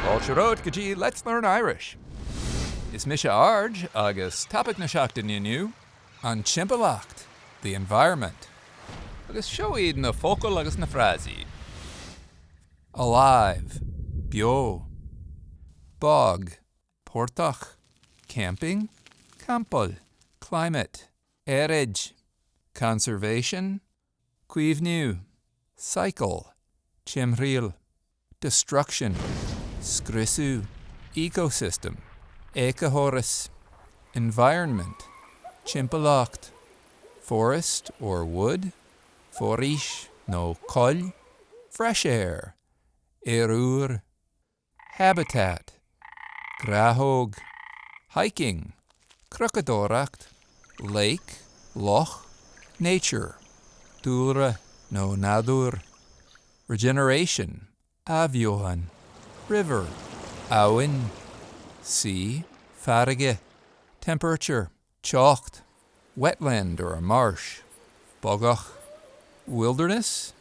Culture Gee, let's learn Irish. Is Misha Arj, agus topic na seachtain inniu, an Timpeallacht, the environment. Agus shoíd na Focail agus na Frásaí. Alive, bio. Bog, Portach. Camping, Campáil. Climate, Aeráid. Conservation, Coill. Cycle, Timthriall. Destruction, Scriosadh. Ecosystem, Éiceachóras. Environment, Timpeallacht. Forest or wood, Foraois no Coill. Fresh air, Aeráid. Habitat, Gnáthóg. Hiking, Cnocadóireacht. Lake, Loch. Nature, Dúlra no Nádúr. Regeneration, Abhainn. River, Abhainn. Sea, Farraige. Temperature, Teocht. Wetland or a marsh, Bogach. Wilderness,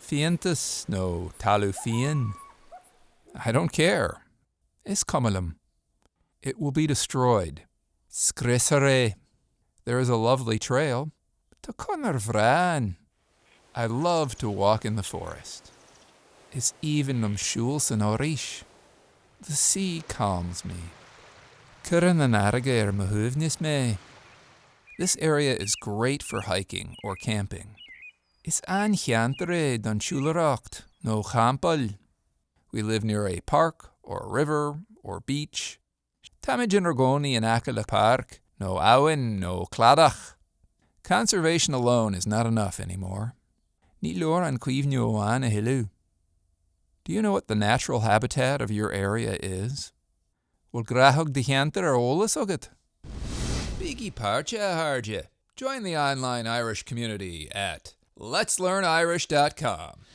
Fiántas no Talamh. I don't care. Is cumma. It will be destroyed. Scriosfar. There is a lovely trail. To conair. I love to walk in the forest. It's even siúil an áiris. The sea calms me. Cuireann an airige mahuimhnis me. This area is great for hiking or camping. It's an-cheantar don Timpeallacht no Campáil. We live near a park or river or beach. Táimid Ragoni in Acaile Park, no Abhainn, no Cladach. Conservation alone is not enough anymore. Ní leor an Coill amháin a hiú. Do you know what the natural habitat of your area is? Will Gnáthóg the an-cheantar ar ólas agat? Biggie parcha harja. Join the online Irish community at letslearnirish.com.